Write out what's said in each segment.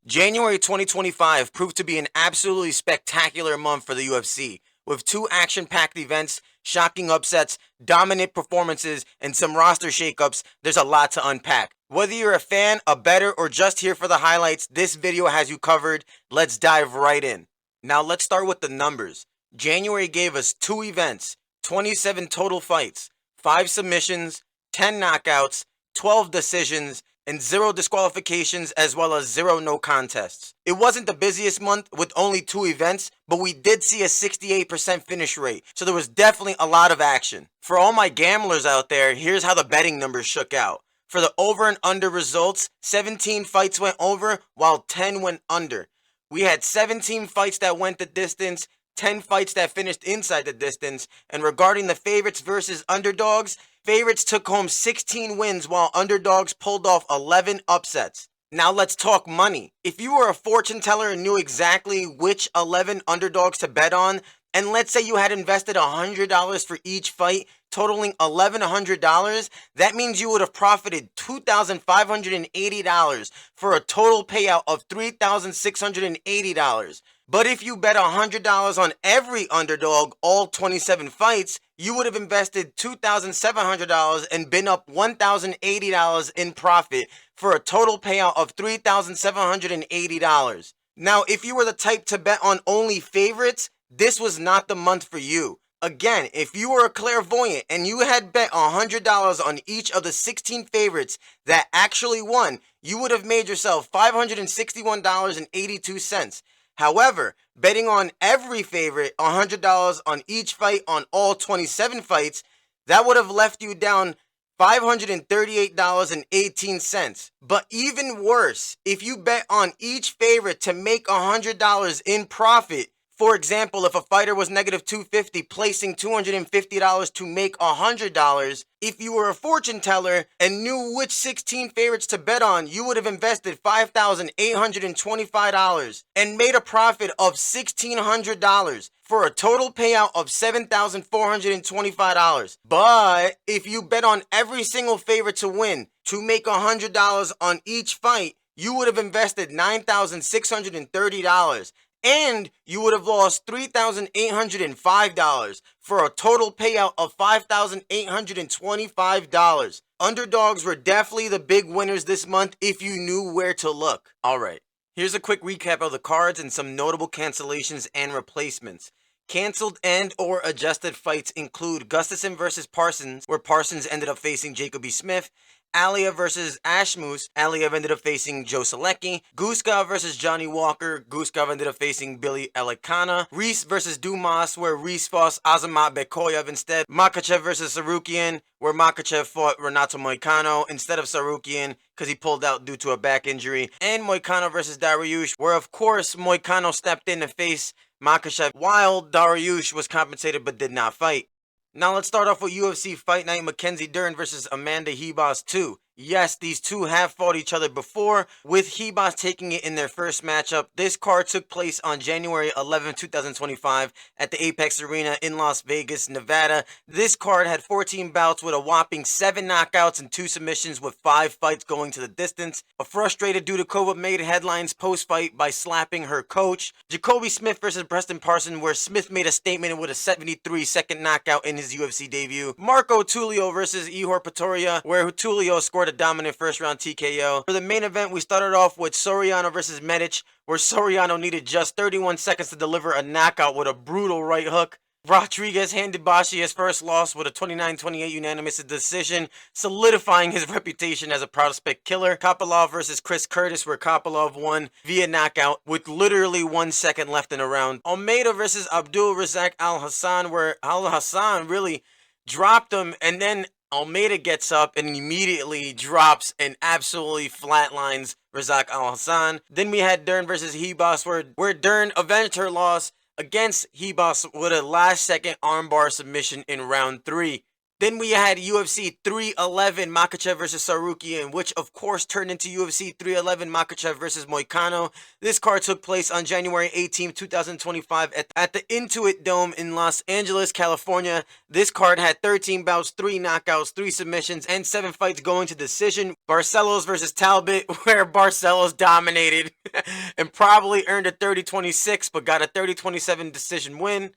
January 2025 proved to be an absolutely spectacular month for the UFC, with two action-packed events, shocking upsets, dominant performances, and some roster shakeups. There's a lot to unpack. Whether you're a fan, a bettor, or just here for the highlights, this video has you covered. Let's dive right in. Now let's start with the numbers. January gave us two events, 27 total fights, 5 submissions, 10 knockouts, 12 decisions, and 0 disqualifications, as well as 0 no contests. It wasn't the busiest month with only 2 events, but we did see a 68% finish rate, so there was definitely a lot of action. For all my gamblers out there, here's how the betting numbers shook out. For the over and under results, 17 fights went over while 10 went under. We had 17 fights that went the distance, 10 fights that finished inside the distance, and regarding the favorites versus underdogs, favorites took home 16 wins while underdogs pulled off 11 upsets. Now let's talk money. If you were a fortune teller and knew exactly which 11 underdogs to bet on, and let's say you had invested $100 for each fight, totaling $1,100, that means you would have profited $2,580 for a total payout of $3,680. But if you bet $100 on every underdog, all 27 fights, you would have invested $2,700 and been up $1,080 in profit for a total payout of $3,780. Now, if you were the type to bet on only favorites, this was not the month for you. Again, if you were a clairvoyant and you had bet $100 on each of the 16 favorites that actually won, you would have made yourself $561.82. However, betting on every favorite $100 on each fight on all 27 fights, that would have left you down $538.18. But even worse, if you bet on each favorite to make $100 in profit, for example, if a fighter was negative 250, placing $250 to make $100, if you were a fortune teller and knew which 16 favorites to bet on, you would have invested $5,825 and made a profit of $1,600 for a total payout of $7,425. But if you bet on every single favorite to win to make $100 on each fight, you would have invested $9,630. And you would have lost $3,805 for a total payout of $5,825. Underdogs were definitely the big winners this month if you knew where to look. Alright, here's a quick recap of the cards and some notable cancellations and replacements. Cancelled and or adjusted fights include Gustafsson vs. Parsons, where Parsons ended up facing Jacoby Smith. Alia vs. Ashmus, Alia ended up facing Joe Selecki. Guskov vs. Johnny Walker, Guskov ended up facing Billy Elikana. Reese vs. Dumas, where Reese fought Azamat Bekoyev instead. Makhachev vs. Sarukian, where Makhachev fought Renato Moicano instead of Sarukian because he pulled out due to a back injury. And Moicano vs. Dariush, where of course Moicano stepped in to face Makhachev while Dariush was compensated but did not fight. Now let's start off with UFC Fight Night Mackenzie Dern versus Amanda Ribas 2. Yes, these two have fought each other before, with Ribas taking it in their first matchup. This card took place on January 11, 2025 at the Apex Arena in Las Vegas, Nevada. This card had 14 bouts with a whopping 7 knockouts and 2 submissions with 5 fights going to the distance. A frustrated Dudikova made headlines post-fight by slapping her coach. Jacoby Smith versus Preston Parson, where Smith made a statement with a 73-second knockout in his UFC debut. Marco Tulio versus Ihor Pretoria, where Tulio scored a dominant first round TKO. For the main event, we started off with Soriano versus Medic, where Soriano needed just 31 seconds to deliver a knockout with a brutal right hook. Rodrigues handed Bashi his first loss with a 29-28 unanimous decision, solidifying his reputation as a prospect killer. Kopylov versus Chris Curtis, where Kopylov won via knockout with literally 1 second left in the round. Almeida versus Abdul Razak Al Hassan, where Al Hassan really dropped him, and then Almeida gets up and immediately drops and absolutely flatlines Razak Al Hassan. Then we had Dern versus Ribas, where Dern avenged her loss against Ribas with a last-second armbar submission in round 3. Then we had UFC 311 Makhachev versus Sarukian, which of course turned into UFC 311 Makhachev versus Moicano. This card took place on January 18, 2025 at the Intuit Dome in Los Angeles, California. This card had 13 bouts, 3 knockouts, 3 submissions, and 7 fights going to decision. Barcelos versus Talbot, where Barcelos dominated and probably earned a 30-26, but got a 30-27 decision win.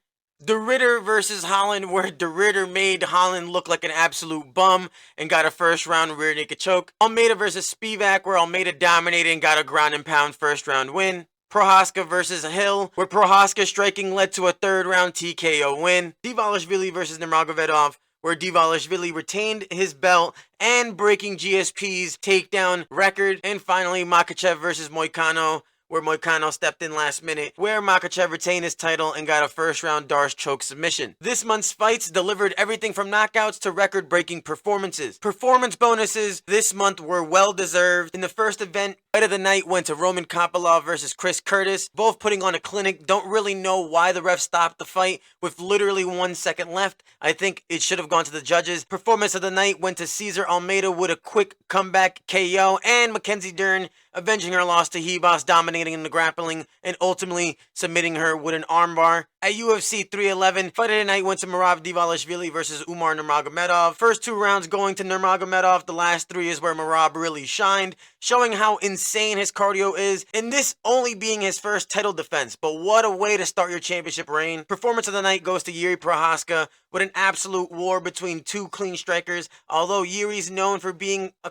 De Ridder versus Holland, where De Ridder made Holland look like an absolute bum and got a first round rear naked choke. Almeida versus Spivak, where Almeida dominated and got a ground and pound first round win. Procházka versus Hill, where Procházka striking led to a third round TKO win. Dvalishvili versus Nurmagomedov, where Dvalishvili retained his belt and breaking GSP's takedown record. And finally, Makhachev versus Moicano, where Moicano stepped in last minute, where Makhachev retained his title and got a first round Darce choke submission. This month's fights delivered everything from knockouts to record-breaking performances. Performance bonuses this month were well deserved. In the first event, fight of the night went to Roman Kopylov versus Chris Curtis, both putting on a clinic. Don't really know why the ref stopped the fight with literally 1 second left. I think it should have gone to the judges. Performance of the night went to Cesar Almeida with a quick comeback KO, and Mackenzie Dern avenging her loss to Ribas, dominating in the grappling and ultimately submitting her with an armbar. At UFC 311, fight of the night went to Merab Dvalishvili versus Umar Nurmagomedov. First 2 rounds going to Nurmagomedov. The last 3 is where Merab really shined, showing how insane his cardio is, and this only being his first title defense. But what a way to start your championship reign. Performance of the night goes to Jiří Procházka with an absolute war between 2 clean strikers. Although Jiří's known for being a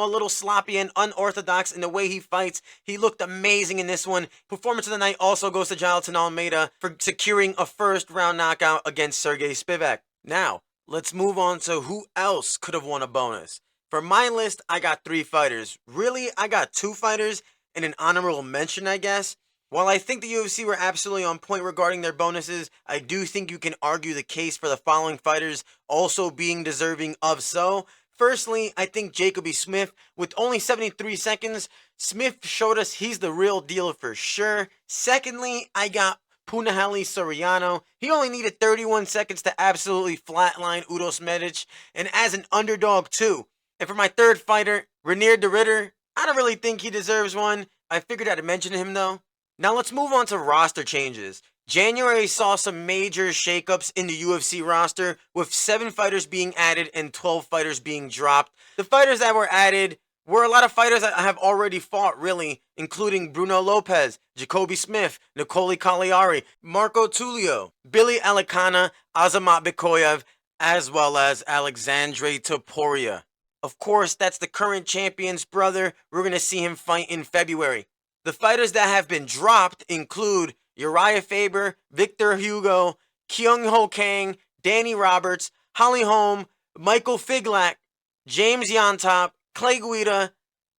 little sloppy and unorthodox in the way he fights, he looked amazing in this one. Performance of the night also goes to Jonathan Almeida for securing a first round knockout against Sergey Spivak. Now, let's move on to who else could have won a bonus. For my list, I got 3 fighters. Really, I got 2 fighters and an honorable mention, I guess. While I think the UFC were absolutely on point regarding their bonuses, I do think you can argue the case for the following fighters also being deserving of so. Firstly, I think Jacoby Smith, with only 73 seconds, Smith showed us he's the real deal for sure. Secondly, I got Punahele Soriano. He only needed 31 seconds to absolutely flatline Udos Medic, and as an underdog too. And for my third fighter, Reinier de Ridder, I don't really think he deserves one. I figured I'd mention him though. Now let's move on to roster changes. January saw some major shakeups in the UFC roster, with 7 fighters being added and 12 fighters being dropped. The fighters that were added were a lot of fighters that have already fought, really, including Bruno Lopez, Jacoby Smith, Nicole Cagliari, Marco Tulio, Billy Alicana, Azamat Bikoyev, as well as Alexandre Topuria. Of course, that's the current champion's brother. We're going to see him fight in February. The fighters that have been dropped include Uriah Faber, Victor Hugo, Kyung Ho Kang, Danny Roberts, Holly Holm, Michael Figlak, James Yontop, Clay Guida,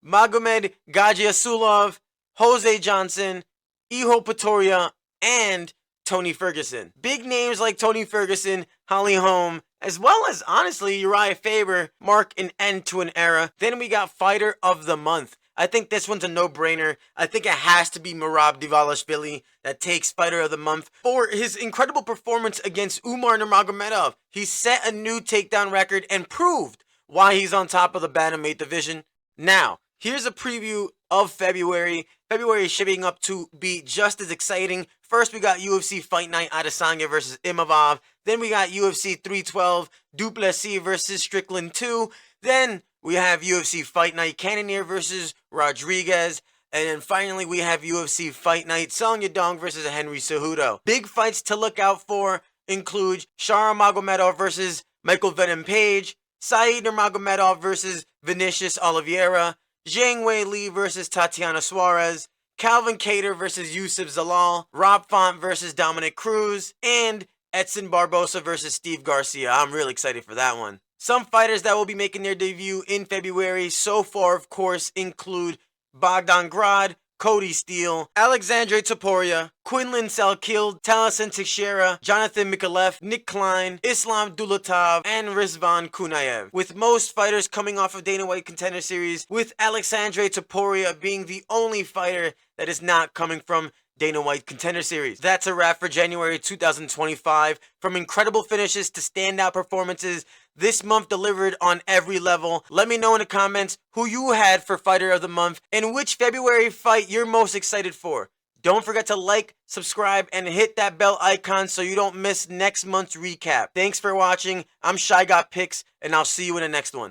Magomed Gajiasulov, Jose Johnson, Iho Pretoria, and Tony Ferguson. Big names like Tony Ferguson, Holly Holm, as well as, honestly, Uriah Faber mark an end to an era. Then we got Fighter of the Month. I think this one's a no-brainer. I think it has to be Merab Dvalishvili that takes Fighter of the Month for his incredible performance against Umar Nurmagomedov. He set a new takedown record and proved why he's on top of the bantamweight division. Now, here's a preview of February. February is shaping up to be just as exciting. First, we got UFC Fight Night Adesanya versus Imavov. Then we got UFC 312 Duplessis versus Strickland 2. Then we have UFC Fight Night Cannonier versus Rodrigues. And then finally, we have UFC Fight Night Song Yadong versus Henry Cejudo. Big fights to look out for include Shara Magomedov versus Michael Venom Page, Said Nurmagomedov versus Vinicius Oliveira, Zhang Wei Li versus Tatiana Suarez, Calvin Kattar versus Yusuf Zalal, Rob Font versus Dominic Cruz, and Edson Barbosa versus Steve Garcia. I'm really excited for that one. Some fighters that will be making their debut in February so far, of course, include Bogdan Grad, Cody Steele, Alexandre Topuria, Quinlan Salkild, Taliesin Teixeira, Jonathan Mikalev, Nick Klein, Islam Dulatov, and Rizvan Kunaev. With most fighters coming off of Dana White Contender Series, with Alexandre Topuria being the only fighter that is not coming from Dana White Contender Series. That's a wrap for January 2025. From incredible finishes to standout performances, this month delivered on every level. Let me know in the comments who you had for Fighter of the Month and which February fight you're most excited for. Don't forget to like, subscribe, and hit that bell icon so you don't miss next month's recap. Thanks for watching. I'm Shy Got Picks, and I'll see you in the next one.